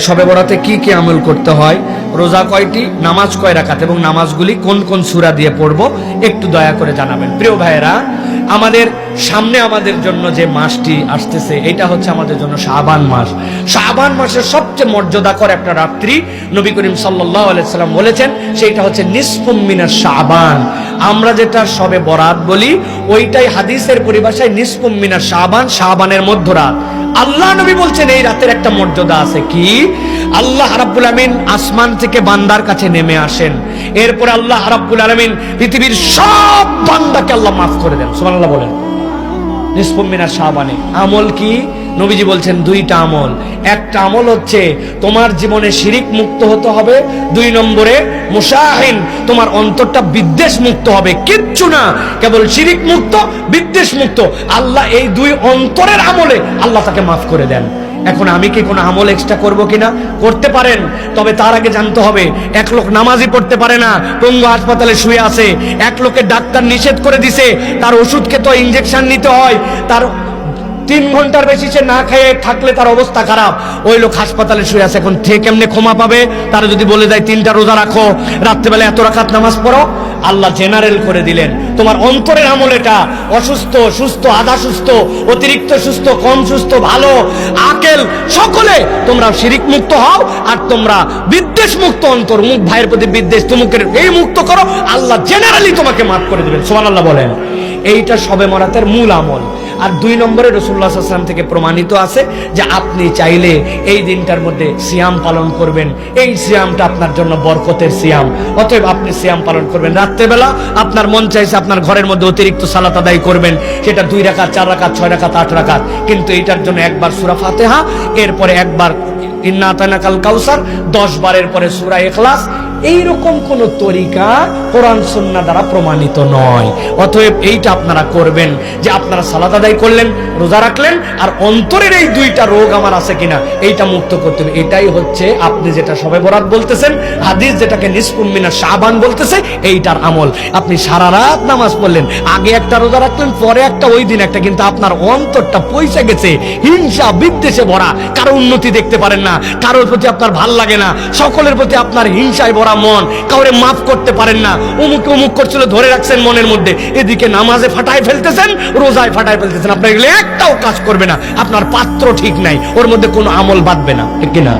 শবে বরাতে কি কি আমল করতে হয়, রোজা কয়টি, নামাজ কয় রাকাত এবং নামাজগুলি কোন কোন সূরা দিয়ে পড়বো একটু দয়া করে জানাবেন। প্রিয় ভাইয়েরা, আমাদের সামনে আমাদের জন্য যে মাসটি আসতেছে এটা হচ্ছে আমাদের জন্য শাবান মাস। শাবান মাসের সবচেয়ে মর্যাদাকর একটা রাত্রি নবী করিম সাল্লাল্লাহু আলাইহি সাল্লাম বলেছেন, সেটা হচ্ছে নিসফুম মিনাশ শাবান। আমরা যেটা শবে বরাত বলি ওইটাই হাদিসের পরিভাষায় নিসফুম মিনাশ শাবান, শাবানের মধ্যরাত। আল্লাহ নবী বলছেন এই রাতের একটা মর্যাদা আছে। কি? আল্লাহ রাব্বুল আলামিন আসমান থেকে বান্দার কাছে নেমে আসেন, এরপর আল্লাহ রাব্বুল আলামিন পৃথিবীর সব বান্দাকে আল্লাহ মাফ করে দেন। সুবহানাল্লাহ বলেন। নিসফুম মিনাশ শাবানে আমল কি? নবীজি বলছেন দুইটা আমল। একটা আমল হচ্ছে তোমার জীবনে শিরিক মুক্ত হতে হবে, 2 নম্বরে মুশাহিন, তোমার অন্তরটা বিদ্বেষ মুক্ত হবে। কিচ্ছু না, কেবল শিরিক মুক্ত, বিদ্বেষ মুক্ত। আল্লাহ এই 2 অন্তরের আমলে আল্লাহ তাকে মাফ করে দেন। এখন আমি কি কোনো আমল এক্সট্রা করব কিনা? করতে পারেন, তবে তার আগে জানতে হবে এক লোক নামাজই পড়তে পারে না, পঙ্গু হাসপাতালে শুয়ে আছে, এক লোকের ডাক্তার নিষেধ করে দিছে, তার ওষুধকে তো ইনজেকশন নিতে হয়, তার 3 ঘন্টার বেশি সে না খেয়ে থাকলে তার অবস্থা খারাপ, ওই লোক হাসপাতালে শুয়ে আছে। এখন থেকে কেমনে ক্ষমা পাবে? তারা যদি বলে দেয় 3টা রোজা রাখো, রাত্রেবেলা এত রাকাত নামাজ পড়ো, আল্লাহ জেনারেল করে দিলেন তোমার অন্তরের আমল এটা। অসুস্থ, সুস্থ, আধা সুস্থ, অতিরিক্ত সুস্থ, কম সুস্থ, ভালো, আকেল, সকলে তোমরা শিরিক মুক্ত হও, আর তোমরা বিদ্বেষ মুক্ত অন্তর, মুখ ভাইয়ের প্রতি বিদ্বেষ তুমুকের এই মুক্ত করো, আল্লাহ জেনারেলি তোমাকে মাফ করে দিবেন। সুবহানাল্লাহ বলেন। এইটা শবে বরাতের মূল আমল। আর 2 নম্বরে রাসূলুল্লাহ সাল্লাল্লাহু আলাইহি ওয়াসাল্লাম থেকে প্রমাণিত আছে যে আপনি চাইলে এই দিনটার মধ্যে সিয়াম পালন করবেন। এই সিয়ামটা আপনার জন্য বরকতের সিয়াম, অতএব আপনি সিয়াম পালন করবেন। রাত্রেবেলা আপনার মন চাইছে আপনার ঘরের মধ্যে অতিরিক্ত সালাত আদায় করবেন, সেটা 2 রাকাত, 4 রাকাত, 6 রাকাত, 8 রাকাত, কিন্তু এটার জন্য একবার সূরা ফাতিহা, এরপরে একবার ইন্না আতানাকাল কাউসার, 10 বারের পরে সূরা ইখলাস। এইরকম কোন তরিকা কোরআন সুন্নাহ দ্বারা প্রমাণিত নয়। অতএব এইটা আপনারা করবেন যে আপনারা সালাত আদায় করলেন, রোজা রাখলেন, আর অন্তরের এই 2টা রোগ আমার আছে কিনা এইটা মুক্ত করতে হবে। এটাই হচ্ছে আপনি যেটা শবে বরাত বলতেছেন, হাদিস যেটাকে নিসফুম মিনাশ শাবান বলতেছে, এইটার আমল। আপনি সারা রাত নামাজ পড়লেন, আগে একটা রোজা রাখলেন, পরে একটা, ওই দিন একটা, কিন্তু আপনার অন্তরটা পয়সা গেছে হিংসা বিদ্বেষে ভরা, কারো উন্নতি দেখতে পারেন না, কারোর প্রতি আপনার ভাল লাগে না, সকলের প্রতি আপনার হিংসায় ভরা মন, কাউরে মাফ করতে পারেন না, অমুকে অমুক করছিল ধরে রাখছেন মনের মধ্যে, এদিকে নামাজে ফাটায় ফেলতেছেন, রোজায় ফাটায় ফেলতেছেন, আপনার এগুলো একটাও কাজ করবে না। আপনার পাত্র ঠিক নাই, ওর মধ্যে কোনো আমল বাঁধবে না, ঠিক কিনা?